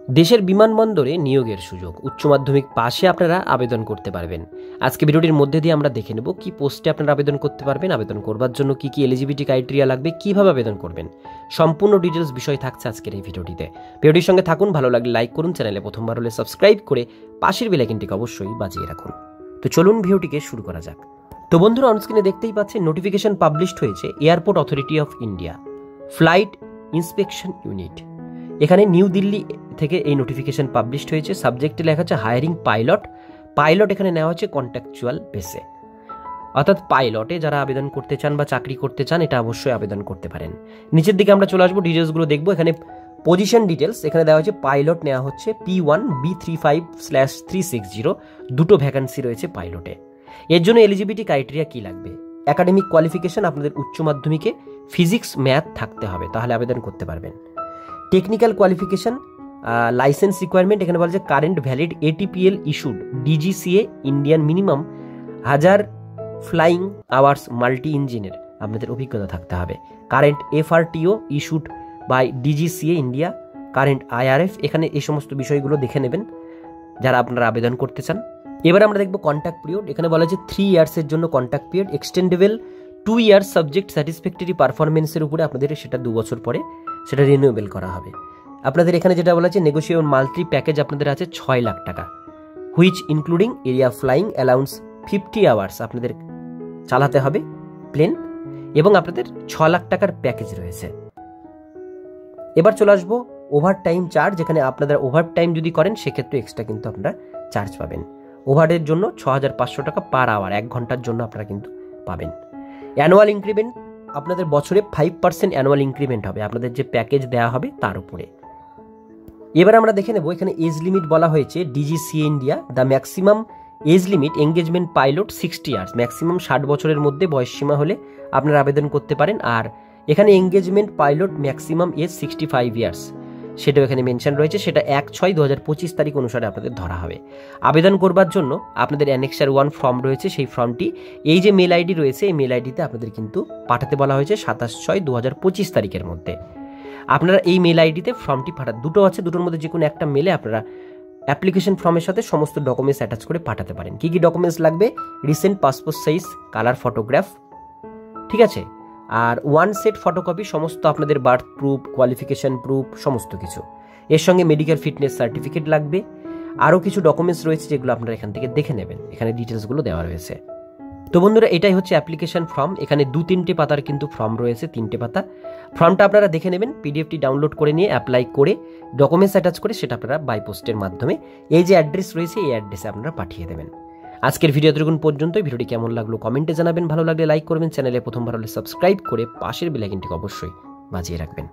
দেশের বিমানবন্দরে নিয়োগের সুযোগ, উচ্চ মাধ্যমিক পাশে আপনারা আবেদন করতে পারবেন। আজকে ভিডিওটির মধ্যে দিয়ে আমরা দেখে নেব কি পোস্টে আপনারা আবেদন করতে পারবেন, আবেদন করবার জন্য কি কি এলিজিবিলিটি ক্রাইটেরিয়া লাগবে, কিভাবে আবেদন করবেন, সম্পূর্ণ ডিটেলস বিষয় থাকছে আজকের এই ভিডিওটিতে। ভিডিওটির সঙ্গে থাকুন, ভালো লাগলে লাইক করুন, চ্যানেলে প্রথমবার হলে সাবস্ক্রাইব করে পাশের বেল আইকনটিকে অবশ্যই বাজিয়ে রাখুন। তো চলুন ভিডিওটিকে শুরু করা যাক। তো বন্ধুরা, অনস্ক্রিনে দেখতেই পাচ্ছেন নোটিফিকেশন পাবলিশড হয়েছে airport authority of India flight inspection unit. এখানে নিউ দিল্লি থেকে এই নোটিফিকেশন পাবলিশড হয়েছে। সাবজেক্টে লেখা আছে হায়ারিং পাইলট। পাইলট এখানে নেওয়া হচ্ছে কন্ট্রাকচুয়াল বেসে, অর্থাৎ পাইলটে যারা আবেদন করতে চান বা চাকরি করতে চান এটা অবশ্যই আবেদন করতে পারেন। নিচের দিকে আমরা চলে আসবো, ডিটেলসগুলো দেখবো। এখানে পজিশন ডিটেলস এখানে দেওয়া হচ্ছে, পাইলট নেওয়া হচ্ছে P1B35/360, দুটো ভ্যাকান্সি রয়েছে পাইলটে। এর জন্য এলিজিবিলিটি ক্রাইটেরিয়া কি লাগবে? একাডেমিক কোয়ালিফিকেশন আপনাদের উচ্চ মাধ্যমিকে ফিজিক্স ম্যাথ থাকতে হবে, তাহলে আবেদন করতে পারবেন। টেকনিক্যাল কোয়ালিফিকেশন, লাইসেন্স রিকোয়ারমেন্ট এখানে বলা যায় current valid ATPL issued DGCA Indian minimum 1000 flying hours multi ইঞ্জিনের আপনাদের অভিজ্ঞতা থাকতে হবে। Current FRTO issued by DGCA India, current IRF, এখানে এই সমস্ত বিষয়গুলো দেখে নেবেন যারা আপনারা আবেদন করতে চান। এবার আমরা দেখব কন্ট্যাক্ট পিরিয়ড। এখানে বলা আছে 3 ইয়ার্সের জন্য contact period, extendable 2 years subject satisfactory পারফরমেন্সের উপরে আপনাদের সেটা 2 বছর পরে সেটা রিনিউয়েবল করা হবে। আপনাদের এখানে যেটা বলা আছে নেগোশিয়েবল মান্থলি প্যাকেজ আপনাদের আছে 6 লাখ টাকা, which including area flying allowance 50 hours আপনাদের চালাতে হবে প্লেন, এবং আপনাদের 6 লাখ টাকার প্যাকেজ রয়েছে। এবার চলে আসবো ওভার টাইম চার্জ। যেখানে আপনারা ওভার টাইম যদি করেন সেক্ষেত্রে এক্সট্রা কিন্তু আপনারা চার্জ পাবেন। ওভারের জন্য 6500 টাকা পার আওয়ার, 1 ঘন্টার জন্য আপনারা কিন্তু পাবেন। অ্যানুয়াল ইনক্রিমেন্ট আপনাদের বছরে 5% অ্যানুয়াল ইনক্রিমেন্ট হবে আপনাদের যে প্যাকেজ দেওয়া হবে তার উপরে। এবার আমরা দেখে নেব, এখানে এজ লিমিট বলা হয়েছে DGCA India, the maximum age limit engagement pilot 60 years, maximum 60 বছরের মধ্যে বয়সসীমা হলে আপনারা আবেদন করতে পারেন। আর এখানে engagement pilot maximum age 65 years সেটাও এখানে মেনশন রয়েছে, সেটা 1/6/2025 তারিখ অনুসারে আপনাদের ধরা হবে। আবেদন করবার জন্য আপনাদের অ্যানেক্সার 1 ফর্ম রয়েছে, সেই ফর্মটি এই যে মেল আইডি রয়েছে এই মেল আইডিতে আপনাদের কিন্তু পাঠাতে বলা হয়েছে 27/6/2025 তারিখের মধ্যে। আপনারা এই মেল আইডিতে ফর্মটি দুটো আছে, দুটোর মধ্যে যে কোনো একটা মেলে আপনারা অ্যাপ্লিকেশন ফর্মের সাথে সমস্ত ডকুমেন্টস অ্যাটাচ করে পাঠাতে পারেন। কী কী ডকুমেন্টস লাগবে? Recent passport size colour photograph, ঠিক আছে, আর 1 সেট ফটোকপি সমস্ত আপনাদের বার্থ প্রুফ, কোয়ালিফিকেশন প্রুফ, সমস্ত কিছু। এর সঙ্গে মেডিকেল ফিটনেস সার্টিফিকেট লাগবে। আরও কিছু ডকুমেন্টস রয়েছে যেগুলো আপনারা এখান থেকে দেখে নেবেন, এখানে ডিটেলসগুলো দেওয়া রয়েছে। তো বন্ধুরা, এটাই হচ্ছে অ্যাপ্লিকেশন ফর্ম। এখানে 2-3টে পাতার কিন্তু ফর্ম রয়েছে, 3টে পাতা। ফর্মটা আপনারা দেখে নেবেন, পিডিএফটি ডাউনলোড করে নিয়ে অ্যাপ্লাই করে ডকুমেন্টস অ্যাটাচ করে সেটা আপনারা বাই পোস্টের মাধ্যমে এই যে অ্যাড্রেস রয়েছে এই অ্যাড্রেসে আপনারা পাঠিয়ে দেবেন। আজকের ভিডিও এতটুকুন পর্যন্ত। ভিডিওটি কেমন লাগলো কমেন্টে জানাবেন, ভালো লাগলে লাইক করবেন, চ্যানেলে প্রথমবার হলে সাবস্ক্রাইব করে পাশের বেল আইকনটিকে অবশ্যই বাজিয়ে রাখবেন।